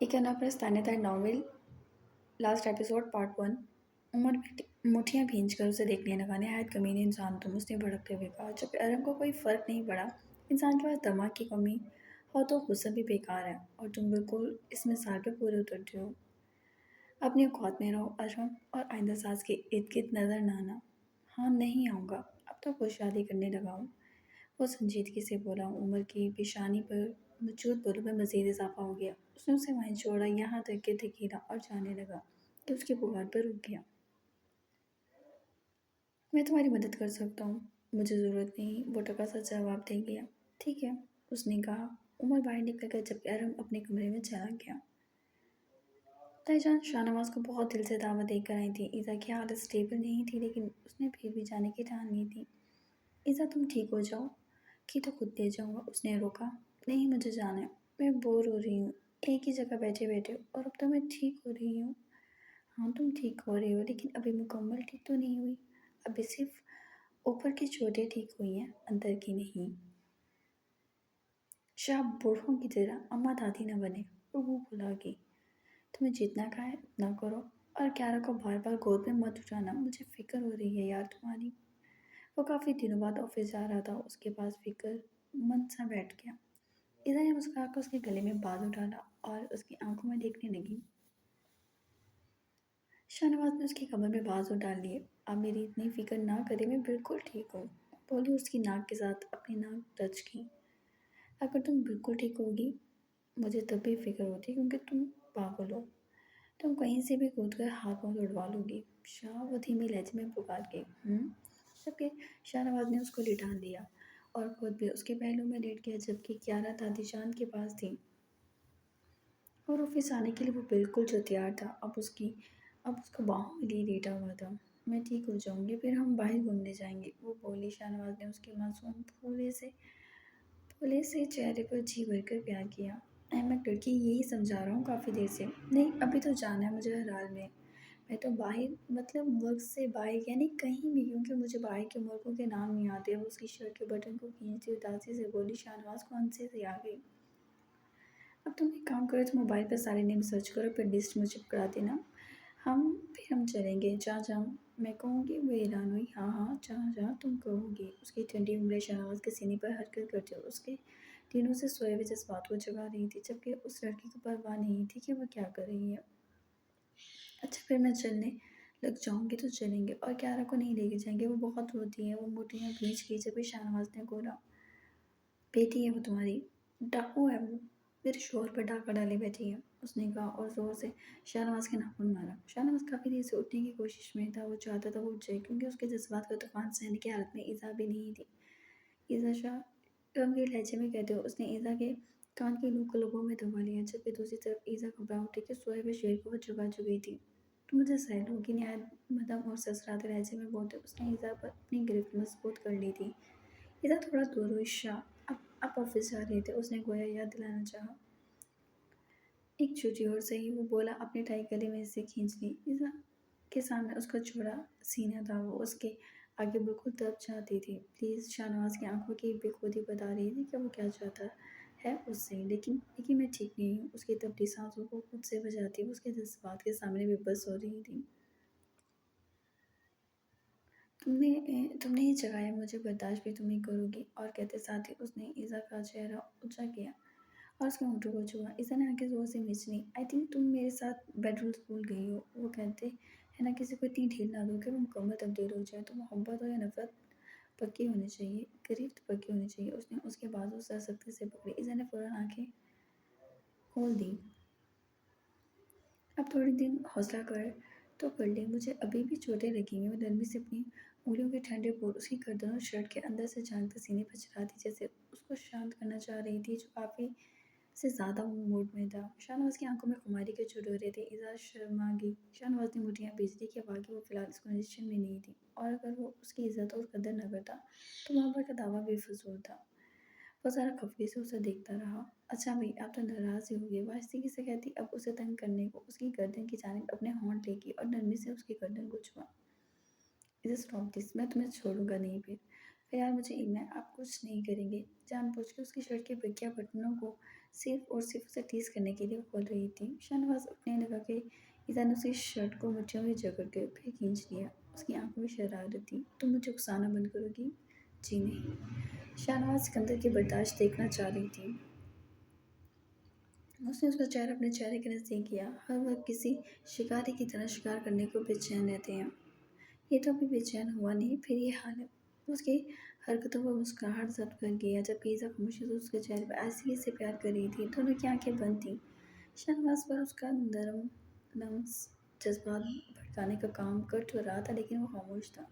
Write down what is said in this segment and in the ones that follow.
एक अनाप्रस्ताने था novel last episode part one. Umar मुठियां भींच कर उसे देखने लगा। नहायत कमीने इंसान तुम, उसने भड़कते हुए कहा। जब अरम को कोई फर्क नहीं पड़ा, इंसान के पास दिमाग की कमी हो तो गुस्सा भी बेकार है, और तुम बिल्कुल इस मिसाल पे पूरे उतरते हो। अपनी औकात में रहो अरम, और आइंदा सास के इर्द गिर्द नजर ना आना। हाँ नहीं आऊँगा, अब तो खुद शादी करने लगा हूँ, वो संजीदगी से बोला। उमर की पेशानी पर मौजूद बोलों में मजीद इजाफा हो गया। उसने उसे वहीं छोड़ा, यहाँ तक कि धकेला और जाने लगा कि उसकी पुकार पर रुक गया। मैं तुम्हारी मदद कर सकता हूँ, मुझे ज़रूरत नहीं, वो टका सा जवाब दे गया। ठीक है, उसने कहा। उमर बाहर निकल गया जबकि अरम अपने कमरे में चला गया। ताईजान शाहनवाज को बहुत दिल से दावत देकर आई थी। ईजा की हालत स्टेबल नहीं थी, लेकिन उसने फिर भी जाने की ठान ली थी। ईजा तुम ठीक हो जाओ कि तो खुद ले जाऊंगा, उसने रोका। नहीं, मुझे जाना है, मैं बोर हो रही हूँ एक ही जगह बैठे बैठे, और अब तो मैं ठीक हो रही हूँ। हाँ तुम ठीक हो रही हो, लेकिन अभी मुकम्मल ठीक तो नहीं हुई। अभी सिर्फ ऊपर की चोटें ठीक हुई हैं, अंदर की नहीं। शाह बूढ़ों की तरह अम्मा दादी न बने, और वो बुलागी। तुम्हें जितना कहा है उतना करो, और क्यारा को बार बार गोद में मत उठाना, मुझे फिक्र हो रही है यार तुम्हारी। वो काफ़ी दिनों बाद ऑफिस जा रहा था, उसके पास फिक्र मन सा बैठ गया। इधर ने मुस्कुराकर उसके गले में बाजू डाला और उसकी आंखों में देखने लगी। शाहनवाज ने उसकी कमर में बाजू डाल लिए। आप मेरी इतनी फिक्र ना करें, मैं बिल्कुल ठीक हूँ, बोली। उसकी नाक के साथ अपनी नाक टच की। अगर तुम बिल्कुल ठीक होगी, मुझे तब भी फिक्र होती, क्योंकि तुम पागल हो। तुम कहीं से भी कूद कर हाथ पाँव उड़वा लोगी। शाह वो धीमी लहजे में पुकार गई। जबकि शाहनवाज ने उसको लिटा दिया और खुद भी उसके पहलू में लेट गया, जबकि क्यारा दादी जान के पास थी और ऑफिस आने के लिए वो बिल्कुल जो तैयार था। अब उसको बाहों में लिए लेटा हुआ था। मैं ठीक हो जाऊंगी, फिर हम बाहर घूमने जाएंगे, वो बोली। शाहनवाज ने उसके मासूम फूले से चेहरे पर जी भरकर प्यार किया। मैं लड़की यही समझा रहा हूँ काफ़ी देर से। नहीं, अभी तो जाना है मुझे हर हाल में। मैं तो बाहर, मतलब मुल्क से बाहर, यानी कहीं भी, क्योंकि मुझे बाहर के मुल्कों के नाम नहीं आते। वो उसकी शर्ट के बटन को खींचती उदासी से बोली। शाहनवाज को हंसी से आ गई। अब तुम एक काम करो, तुम मोबाइल पर सारे नेम सर्च करो, फिर लिस्ट मुझे पकड़ा देना। हम चलेंगे जहाँ जहाँ मैं कहूँगी। वो हैरान हुई। हाँ हाँ, जहाँ जहाँ तुम कहोगी, उसकी ठंडी उंगली शहनाज के सीने पर हरकत करते हुए उसके दिनों से सोए हुए जज्बात को जगा रही थी, जबकि उस लड़की को परवाह नहीं थी कि वह क्या कर रही है। अच्छा, फिर मैं चलने लग जाऊंगी तो चलेंगे, और क्यारा को नहीं लेके जाएंगे, वो बहुत रोती है। वो मोटियाँ भींच गई जब भी शाहनवाज ने बोला। बेटी है वो तुम्हारी, डाकू है वो, मेरे शोहर पर डाका डाले बैठी है, उसने कहा और जोर से शाहनवाज के नाखून मारा। शाहनवाज काफ़ी देर से उठने की कोशिश में था। वो चाहता था वो उठ जाए, क्योंकि उसके जज्बात का तूफान सहने की हालत में ईज़ा भी नहीं थी। ईज़ा शाह गमगीन लहजे में कहते हुए उसने ईज़ा के कान की लू को लोगों में दबा लिया, जबकि दूसरी तरफ ईज़ा घबरा उठी कि सोए हुए शेर को वो जगा चुकी थी। तो मुझे सहल होगी, नहायत मदम और ससराते लहजे में बोलते उसने ईज़ा पर अपनी गिरफ्त मजबूत कर ली थी। ईज़ा थोड़ा दूर हुई। शाह अब ऑफिस जा रहे थे, उसने गोया याद दिलाना चाहा। एक छोटी और सही, वो बोला। अपनी टाई गले में से खींच ली। ईज़ा के सामने उसका चौड़ा सीना था, वो उसके आगे बिल्कुल दब जाती थी। प्लीज़, शाहनवाज की आंखों की बेखुदी बता रही थी कि वो क्या चाहता है उससे। लेकिन मैं ठीक नहीं हूँ, उसकी तबली सांसों को खुद से बजाती वो उसके जज्बात के सामने बेबस हो रही थी। तुमने ही जगाया मुझे, बर्दाश्त भी तुम ही करोगी, और कहते साथ ही उसने ईज़ा का चेहरा ऊंचा किया और उसके होंठों को छुआ। ईज़ा ने आंखें जोर से मीच ली। आई थिंक तुम मेरे साथ बेडरूम भूल गई हो। वो कहते हैं ना, किसी को इतनी ढील ना दो कि वो मुकम्मल तब्दील हो जाए। तो मोहब्बत हो या नफरत, पक्की होनी चाहिए, करीब तो पक्की होनी चाहिए। उसने उसके बाजू से सख्ती से पकड़ी। ईज़ा ने फौरन आंखें खोल दी। अब थोड़ी दिन हौसला कर तो कर ले, मुझे अभी भी चोटें लगेंगी। वो नरमी से अपनी उंगलियों के ठंडे बोर उसकी गर्दन और शर्ट के अंदर से झांकते सीने पर चलाती, जैसे उसको शांत करना चाह रही थी, जो काफ़ी से ज़्यादा वो मूड में था। शाहनवाज की आंखों में खुमारी के छुट हो रहे थे। इज़ा शर्मा गई। शाहनवाज ने मुठियाँ बिजली के वाकई वो फिलहाल इस कंडीशन में नहीं थी, और अगर वो उसकी इज्जत और कदर न करता तो मोहब्बत का दावा बेफजूल था। वो ज़रा खफगी से उसे देखता रहा। अच्छा भाई, आप तो नाराज़ ही हो गए, वो आहिस्ते से कहती। अब उसे तंग करने को उसकी गर्दन की जानिब अपने होंठ लेगी और नरमी से उसकी गर्दन को छुआ। इसे स्टॉप दिस, मैं तुम्हें छोड़ूंगा नहीं। फिर یار مجھے علم ہے آپ کچھ نہیں کریں گے۔ جان بوجھ کے اس کی شرٹ کے بکیا بٹنوں کو صرف اور صرف اسے ٹیز کرنے کے لیے کھول رہی تھی۔ شاہ نواز اٹھنے لگا کہ ایزا نے اس کی شرٹ کو مٹھیوں میں جکڑ کے پھر کھینچ لیا۔ اس کی آنکھوں میں شرارت تھی۔ تم مجھے اکسانا بند کرو گی؟ جی نہیں۔ شاہ نواز سکندر کی برداشت دیکھنا چاہ رہی تھی۔ اس نے اس کا چہرہ اپنے چہرے کے نزدیک کیا۔ ہر وقت کسی شکاری کی طرح شکار کرنے کو بے چین رہتے ہیں۔ یہ تو ابھی بے چین ہوا نہیں، پھر یہ حال ہے۔ اس کی حرکتوں پر مسکراہٹ ضبط کر گیا جبکہ ایزا خاموشی سے اس کے چہرے پر ایسی سے پیار کر رہی تھی۔ دونوں کی آنکھیں بند تھیں۔ شاہ نواز پر اس کا نرم لمس جذبات بھڑکانے کا کام کر تو رہا تھا لیکن وہ خاموش تھا۔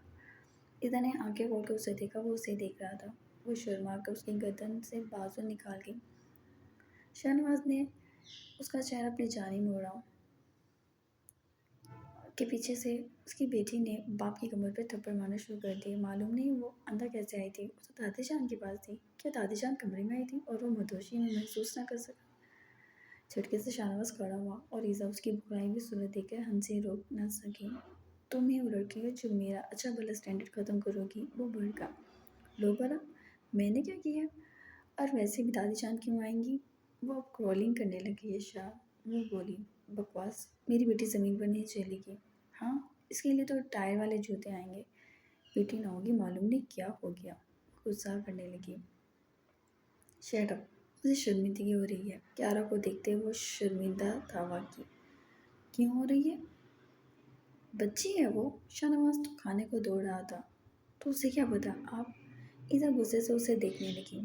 ایزا نے آنکھیں کھول کر اسے دیکھا، وہ اسے دیکھ رہا تھا۔ وہ شرما کر اس کی گردن سے بازو نکال گئی۔ شاہ نواز نے اس کا چہرہ اپنی جانب موڑا کہ پیچھے سے اس کی بیٹی نے باپ کی کمر پہ تھپڑ مارنا شروع کر دیے۔ معلوم نہیں وہ اندر کیسے آئی تھی۔ اسے دادی جان کے پاس تھی۔ کیا دادی جان کمرے میں آئی تھی اور وہ مدہوشی میں محسوس نہ کر سکا؟ جھٹکے سے شاہ نواز کھڑا ہوا اور ایزا اس کی بکھرائی ہوئی صورت دیکھ کر ہنسی روک نہ سکی۔ تم ہی وہ لڑکی ہو جو میرا اچھا بھلا اسٹینڈرڈ ختم کرو گی، وہ بھڑکا۔ لو بھلا میں نے کیا کیا؟ اور ویسے بھی دادی جان کیوں آئیں گی؟ وہ اب کرولنگ کرنے لگی ہے شاہ، وہ بولی۔ بکواس، میری بیٹی زمین پر نہیں چلے گی۔ ہاں، اس کے لیے تو ٹائر والے جوتے آئیں گے۔ بیٹی نہ ہوگی، معلوم نہیں کیا ہو گیا۔ غصہ کرنے لگی۔ شٹ اپ، مجھے شرمندگی ہو رہی ہے۔ کیارا کو دیکھتے وہ شرمندہ تھا واقعی۔ کیوں ہو رہی ہے؟ بچی ہے وہ۔ شاہ نواز تو کھانے کو دوڑ رہا تھا۔ تو اسے کیا پتا؟ آپ؟ ایزا غصے سے اسے دیکھنے لگی۔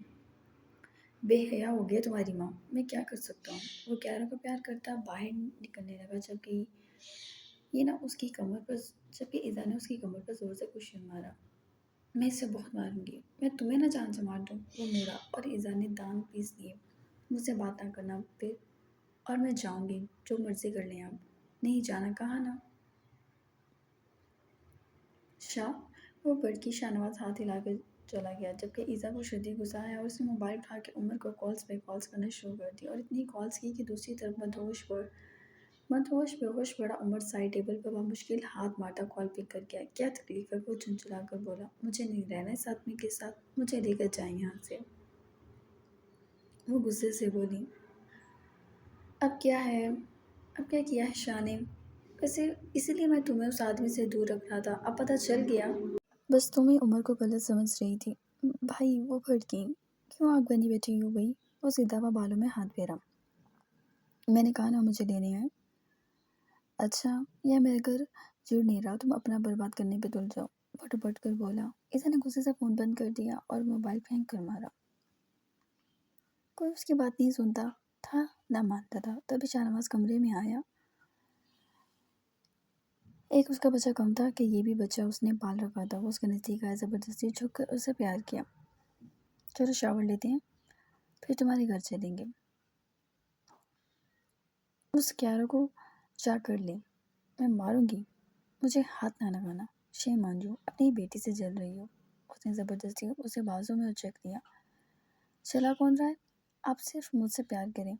بے حیا ہو گیا تمہاری ماں، میں کیا کر سکتا ہوں؟ وہ کیارا کو پیار کرتا باہر نکلنے لگا جبکہ ایزا نے اس کی کمر پر زور سے کشن مارا۔ میں اسے بہت ماروں گی، میں تمہیں نہ جان سے مار دوں۔ وہ مڑا اور ایزا نے دانت پیس لیے۔ مجھ سے بات نہ کرنا پھر، اور میں جاؤں گی، جو مرضی کر لیں آپ۔ نہیں جانا، کہا نا۔ شاہ، وہ بڑکی۔ شاہ نواز ہاتھ ہلا کر چلا گیا جبکہ ایزا کو شدید غصہ آیا اور اس نے موبائل اٹھا کے عمر کو کالز پہ کالز کرنا شروع کر دی اور اتنی کالز کی کہ دوسری طرف مدہوش بے ہوش پڑا عمر سائڈ ٹیبل پر بمشکل ہاتھ مارتا کال پک کر گیا۔ کیا تکلیف ہے؟ وہ جھنجھلا کر بولا۔ مجھے نہیں رہنا اس آدمی کے ساتھ، مجھے لے کر جائیں یہاں سے۔ وہ غصے سے بولی۔ اب کیا کیا ہے شاہ نے؟ ویسے اسی لیے میں تمہیں اس آدمی سے دور رکھ رہا تھا، اب پتہ چل گیا۔ بس تم ہی عمر کو غلط سمجھ رہی تھی۔ بھائی، وہ بھڑکی۔ کیوں آنکھ بنی بیٹھی ہو گئی؟ وہ سیدھا ہوا بالوں میں ہاتھ پھیرا۔ میں نے کہا نا مجھے لینے آئے۔ اچھا، یہ میرا گھر جڑ نہیں رہا، تم اپنا برباد کرنے پہ تل جاؤ۔ وہ ڈپٹ کر بولا۔ ایزا نے غصے سے فون بند کر دیا اور موبائل پھینک کر مارا۔ کوئی اس کی بات نہیں سنتا تھا، نہ مانتا تھا۔ تبھی شاہ نواز کمرے میں آیا۔ ایک اس کا بچہ کم تھا کہ یہ بھی بچہ اس نے پال رکھا تھا۔ وہ اس کے نزدیک آیا، زبردستی جھک کر اسے پیار کیا۔ چلو شاور لیتے ہیں، پھر تمہارے گھر چلیں گے۔ اس کیارا کو جا کر لے، میں ماروں گی، مجھے ہاتھ نہ لگانا۔ شیم آن یو، اپنی بیٹی سے جل رہی ہو۔ اس نے زبردستی اسے بازو میں اچک لیا۔ چلا کون رہا ہے؟ آپ صرف مجھ سے پیار کریں۔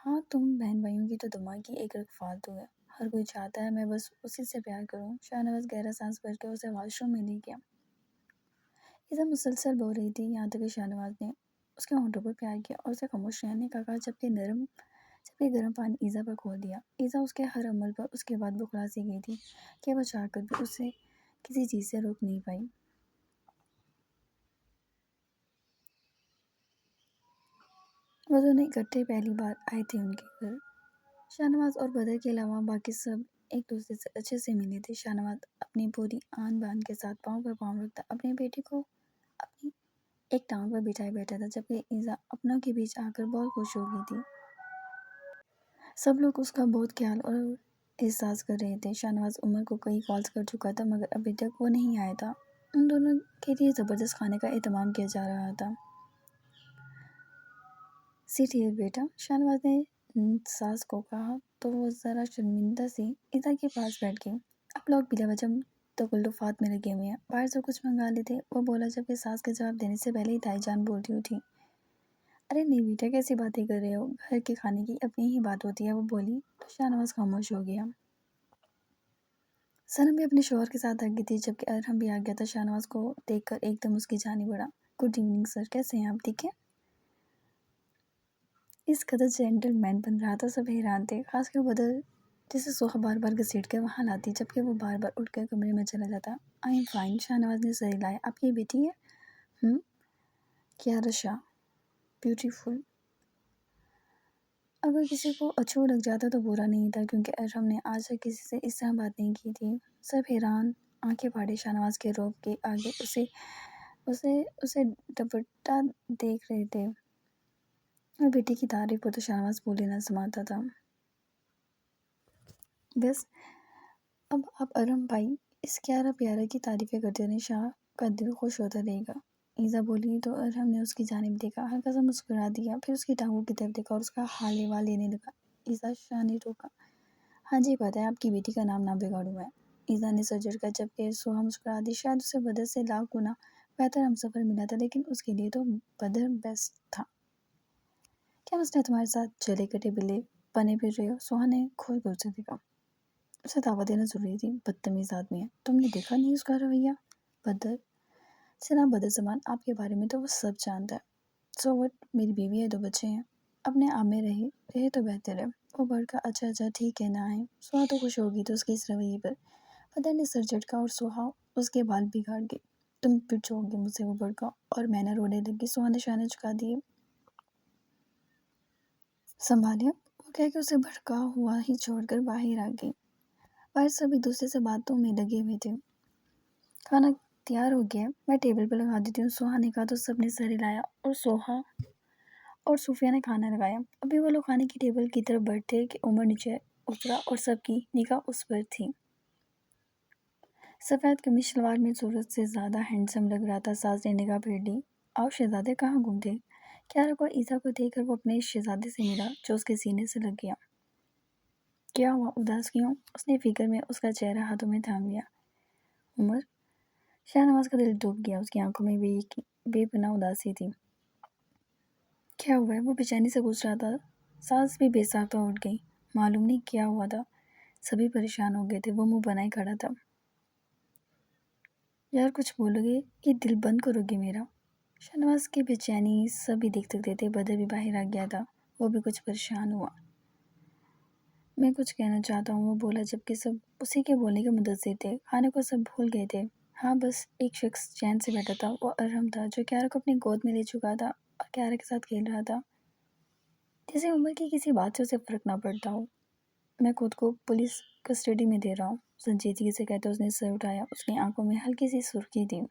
ہاں، تم بہن بھائیوں کی تو دماغ کی ایک رگ فالتو ہے۔ ہر کوئی چاہتا ہے میں بس اسی سے پیار کروں۔ شاہ نواز گہرا سانس بھر کے اسے واش روم میں لے گیا۔ ایزا مسلسل بول رہی تھی یہاں تک کہ شاہ نواز نے اس کے ہونٹوں پر پیار کیا اور اسے خاموش رہنے کا کہا جبکہ گرم پانی ایزا پر کھول دیا۔ ایزا اس کے ہر عمل پر اس کے بعد بخلا سی گئی تھی کہ وہ چاہ کر بھی اسے کسی چیز سے روک نہیں پائی۔ وہ دونوں اکٹھے پہلی بار آئے تھے ان کے گھر۔ شاہ نواز اور بدر کے علاوہ باقی سب ایک دوسرے سے اچھے سے ملے تھے۔ شاہ نواز اپنی پوری آن بان کے ساتھ پاؤں پر پاؤں رکھتا اپنی بیٹی کو اپنی ایک ٹانگ پر بٹھائے بیٹھا تھا جبکہ ایزا اپنوں کے بیچ آ کر بہت خوش ہو گئی تھی۔ سب لوگ اس کا بہت خیال اور احساس کر رہے تھے۔ شاہ نواز عمر کو کئی کالز کر چکا تھا مگر ابھی تک وہ نہیں آیا تھا۔ ان دونوں کے لیے زبردست کھانے کا اہتمام کیا جا رہا تھا۔ سیٹ ہیئر بیٹا، شاہ نواز نے ساس کو کہا تو وہ ذرا شرمندہ سی ایزا کے پاس بیٹھ گئی۔ اب لوگ بلا وجہ تکلفات میں لگے ہوئے ہیں، باہر سے کچھ منگا لیتے، وہ بولا جبکہ ساس کے جواب دینے سے پہلے ہی دائی جان بولتی ہوئی تھی۔ ارے نہیں بیٹا، کیسی باتیں کر رہے ہو، گھر کے کھانے کی اپنی ہی بات ہوتی ہے، وہ بولی تو شاہ نواز خاموش ہو گیا۔ सनम भी अपने शौहर के साथ आ गई थी जबकि अरहम भी आ गया था। शाहनवाज को देखकर एकदम उसकी जान ही बढ़ा। गुड इवनिंग सर, कैसे हैं आप? ठीक है। इस कदर जेंटलमैन बन रहा था, सब हैरान थे, खासकर बदल जिसे सोहा बार बार घसीट कर वहाँ लाती जबकि वो बार बार उठकर कमरे में चला जाता। आई एम फाइन, शाहनवाज ने सर हिलाया। आपकी बेटी है? क्या रशा, ब्यूटीफुल। अगर किसी को अछू लग जाता तो बुरा नहीं था क्योंकि अरहम ने आज तक किसी से इस तरह बात नहीं की थी। सब हैरान आंखें फाड़े शाहनवाज के रोब के आगे उसे उसे उसे दुपट्टा देख रहे थे और बेटी की तारीफ पर तो शाहनवाज बोले ना समाता था। बस अब आप अरहम भाई इस क्यारा प्यारा की तारीफें करते रहें, शाह का दिल खुश होता रहेगा। ईज़ा बोली तो अरहम ने उसकी जानिब देखा, हल्का सा मुस्कुरा दिया, फिर उसकी टांगों की तरफ देखा और उसका हाल लेने लगा। ईज़ा, शाह ने रोका। हाँ जी, पता है, आपकी बेटी का नाम ना बिगाड़ूं मैं। ईज़ा ने सर झटका जबकि सोहा मुस्कुरा दी। शायद उसे बदर से लाख गुना बेहतर हमसफर मिला था लेकिन उसके लिए तो बदर बेस्ट था। क्या मसला है तुम्हारे साथ? जले कटे बिल्ले बने फिर रहे हो? सोहा ने खोल कर उसे देखा। उसे दावा देना जरूरी थी, बदतमीज आदमी है। तुमने देखा नहीं उसका रवैया? बदर सिना बदर जमान, आपके बारे में तो वो सब जानता है। सो वट, मेरी बीवी है, 2 बच्चे हैं, अपने आप में रहे रहे तो बेहतर है। वो बढ़का अच्छा अच्छा ठीक है ना है। सोहा तो खुश होगी तो उसके इस रवैये पर। बदर ने सर झटका और सोहा उसके बाल बिगाड़ गए। तुम पिट जाओगे मुझसे, वो भड़का और मैंने रोने लगी। सोहा ने शाने झुका दिए। संभालिए, वो कह के उसे भड़का हुआ ही छोड़कर बाहर आ गई। बाहर सब एक दूसरे से बातों में लगे हुए थे। खाना तैयार हो गया है, मैं टेबल पर लगा देती हूँ, सोहा ने कहा तो सबने सर हिलाया और सोहा और सूफिया ने खाना लगाया। अभी वो लोग खाने की टेबल की तरफ बढ़ते कि उमर नीचे उतरा और सबकी निगाह उस पर थी। सफ़ेद कमीज शलवार में सूरज से ज़्यादा हैंडसम लग रहा था। सास ने निगाह फेर ली। आओ शहजादे, कहाँ गुम थे? क्यारा को ईसा को देखकर वो अपने शहजादे से मिला जो उसके सीने से लग गया। क्या हुआ, उदास क्यों? उसने फिक्र में उसका चेहरा हाथों में थाम लिया। उमर, शाहनवाज का दिल डूब गया, उसकी आंखों में बेपनाह उदासी थी। क्या हुआ है? वो बेचैनी से पूछ रहा था। सास भी बेसाख्ता उठ गई। मालूम नहीं क्या हुआ था, सभी परेशान हो गए थे। वो मुंह बनाए खड़ा था। यार कुछ बोलोगे कि दिल बंद करोगे मेरा? शाहनवाज की बेचैनी सभी देख सकते थे। बदर भी बाहर आ गया था, वो भी कुछ परेशान हुआ। मैं कुछ कहना चाहता हूँ, वो बोला जबकि सब उसी के बोलने के मुंतज़िर थे। खाने को सब भूल गए थे। हाँ, बस एक शख्स चैन से बैठा था, वो अरहम था जो क्यारा को अपनी गोद में ले चुका था और क्यारा के साथ खेल रहा था जैसे उम्र की किसी बात से उसे फर्क ना पड़ता हो। मैं खुद को पुलिस कस्टडी में दे रहा हूँ, संजीदगी से कहते उसने सर उठाया। उसकी आंखों में हल्की सी सुर्खी थी।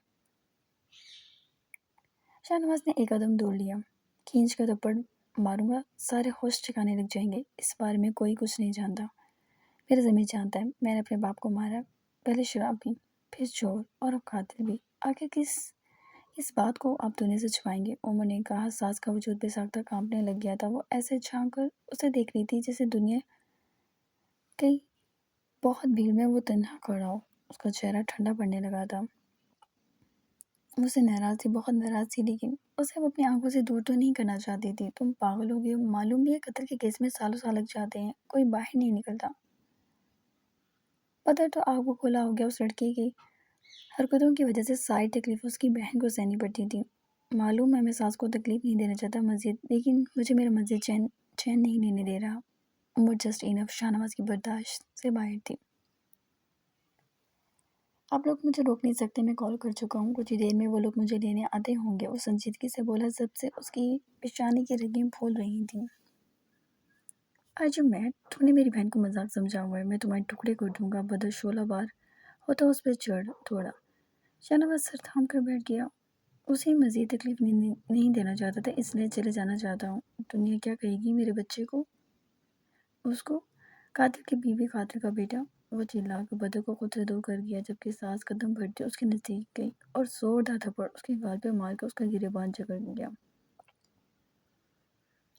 शाहनवाज ने एक कदम दूर लिया। खींच कर थप्पड़ मारूंगा, सारे होश ठिकाने लग जाएंगे। इस बारे में कोई कुछ नहीं जानता। मेरा ज़मीर जानता है, मैंने अपने बाप को मारा, पहले शराबी, फिर चोर और अब कातिल भी। आखिर इस बात को आप दुनिया से छुपाएंगे? उमर ने कहा। सास का वजूद बेसाख्ता कांपने लग गया था। वो ऐसे झांक कर उसे देख रही थी जैसे दुनिया कई बहुत भीड़ में वो तन्हा खड़ा हो। उसका चेहरा ठंडा पड़ने लगा था। मुझसे नाराज़ थी, बहुत नाराज़ थी, लेकिन उसे अब अपनी आंखों से दूर तो नहीं करना चाहती थी। तुम पागल हो गए हो? मालूम भी है कत्ल के केस में सालों साल लग जाते हैं, कोई बाहर नहीं निकलता। पता तो आग बबूला हो गया। उस लड़के की हरकतों की वजह से सारी तकलीफ उसकी बहन को सहनी पड़ती थी। मालूम है मैं सास को तकलीफ नहीं देना चाहता मस्जिद, लेकिन मुझे मेरा मस्जिद चैन चैन नहीं लेने दे रहा। उम्र जस्ट इनफ शाहनवाज की बर्दाश्त से बाहर थी। आप लोग मुझे रोक नहीं सकते, मैं कॉल कर चुका हूँ, कुछ ही देर में वो लोग मुझे लेने आते होंगे। वो संजीदगी से बोला, जब से उसकी पेशानी की रगें फूल रही थी। आज मैं तूने मेरी बहन को मजाक समझा हुआ है, मैं तुम्हारे टुकड़े कर दूंगा। बदर 16 बार होता उस पर चढ़ थोड़ा। शाहनवाज सर थाम कर बैठ गया। उसे मज़ीद तकलीफ नहीं देना चाहता था, इसलिए चले जाना चाहता हूँ। दुनिया क्या कहेगी मेरे बच्चे को, उसको? कातिल की बीवी, कातिल का बेटा। वो चिल्ला कर बदर को खुद से दूर कर गया जबकि सास कदम बढ़ते उसके नज़दीक गई और जोरदार थप्पड़ उसके गाल पे मार कर उसका गिरेबान जकड़ गया।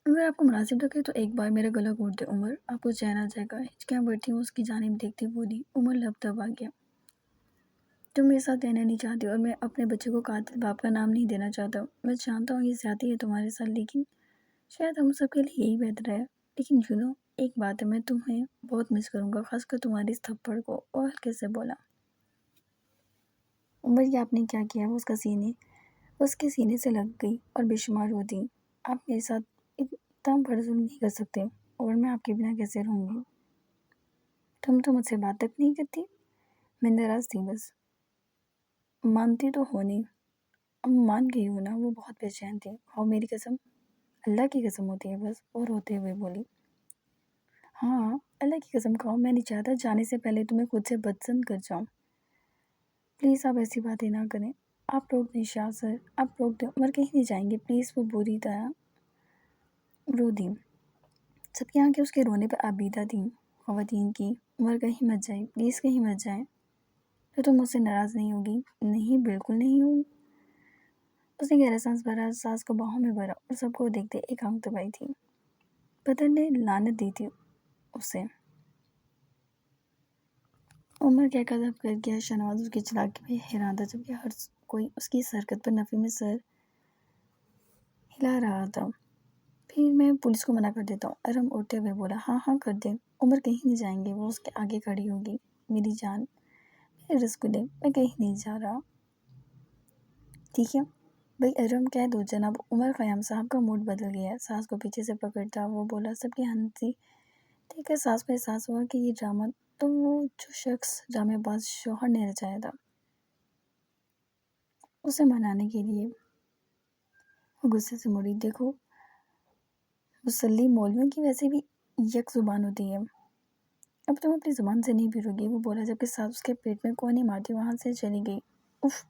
अगर आपको मुनासिब लगे तो एक बार मेरा गला घोट दे उमर, आपको चैन आ जाएगा। हिचकियाँ बढ़ती हुई उसकी जानिब देखती बोली। उमर लबदब आ गया। तुम मेरे साथ रहना नहीं चाहती और मैं अपने बच्चे को कातिल बाप का नाम नहीं देना चाहता। मैं जानता हूँ ये ज्यादती है तुम्हारे साथ, लेकिन शायद हम सबके लिए यही बेहतर है। लेकिन ایک بات ہے، میں تمہیں بہت مس کروں گا، خاص کر تمہاری اس تھپڑ کو۔ اور ہلکے سے بولا۔ عمر یہ آپ نے کیا کیا؟ اس کے سینے سے لگ گئی اور بے شمار رو دی۔ آپ میرے ساتھ اتنا بڑا ظلم نہیں کر سکتے، اور میں آپ کے بنا کیسے رہوں گی؟ تم تو مجھ سے بات تک نہیں کرتی۔ میں ناراض تھی بس۔ مانتی تو ہو نہیں۔ اب مان گئی ہو نا؟ وہ بہت بے چین تھی۔ اور میری قسم، اللہ کی قسم ہوتی ہے بس۔ اور روتے ہوئے بولی، ہاں اللہ کی قسم کھاؤ، میں نہیں چاہتا جانے سے پہلے تمہیں خود سے بدزن کر جاؤں۔ پلیز آپ ایسی باتیں نہ کریں۔ آپ روک دیں شاہ سر، آپ روک دیں، عمر کہیں نہیں جائیں گے پلیز۔ وہ بری طرح رو دی۔ سب کی آنکھیں اس کے رونے پر آبیدہ تھیں۔ خواتین کی، عمر کہیں مت جائے پلیز، کہیں مت جائیں۔ تو تم مجھ سے ناراض نہیں ہوگی؟ نہیں بالکل نہیں ہوں۔ اس نے گہرا سانس بھرا، ساس کو باہوں میں بھرا اور سب کو دیکھتے ایک آنکھ دبائی تھی۔ پتر نے لعنت دی تھی اسے۔ عمر کیا کدب کر گیا؟ شہنواز اس کی چالاکی پہ حیران تھا، جبکہ ہر کوئی اس کی اس حرکت پر نفی میں سر ہلا رہا تھا۔ پھر میں پولیس کو منع کر دیتا ہوں، ارم اٹھتے ہوئے بولا۔ ہاں ہاں کر دے، عمر کہیں نہیں جائیں گے۔ وہ اس کے آگے کھڑی ہوگی۔ میری جان، میرے رسگلے، میں کہیں نہیں جا رہا۔ ٹھیک ہے بھائی ارم، کہہ دو جناب۔ عمر خیام صاحب کا موڈ بدل گیا۔ ساس کو پیچھے سے پکڑتا وہ بولا۔ سب کی ہنسی دیکھ کر ساس کو احساس ہوا کہ یہ ڈرامہ تو وہ جو شخص ڈرامے باز شوہر نے رچایا تھا، اسے منانے کے لیے۔ وہ غصے سے مڑی۔ دیکھو مسلی مولویوں کی ویسے بھی یک زبان ہوتی ہے، اب تم اپنی زبان سے نہیں بھیڑو گی، وہ بولا، جبکہ ساس اس کے پیٹ میں کونے مارتی وہاں سے چلی گئی۔ اف،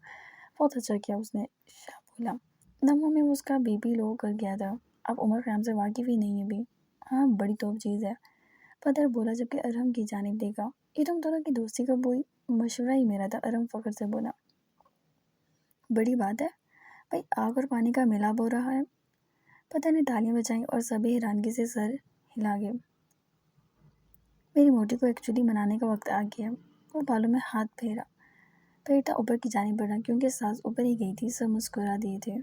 بہت اچھا کیا اس نے، شاہ بولا۔ دموں میں اس کا بی پی لو کر گیا تھا۔ اب عمر خیام سے واقف ہی نہیں ہے بھی۔ ہاں بڑی توپ چیز ہے، پدر بولا، جبکہ ارم کی جانب دیکھا۔ یہ تم دونوں کی دوستی کا کوئی مشورہ ہی میرا تھا، ارم فخر سے بولا۔ بڑی بات ہے بھائی، آگ اور پانی کا ملاب ہو رہا ہے۔ پدر نے تالیاں بجائیں اور سبھی حیرانگی سے سر ہلا گئے۔ میری موٹی کو ایکچولی منانے کا وقت آ گیا۔ وہ بالوں میں ہاتھ پھیرتا اوپر کی جانب بڑھا، کیونکہ ساس اوپر ہی گئی تھی۔ سب مسکرا دیے تھے۔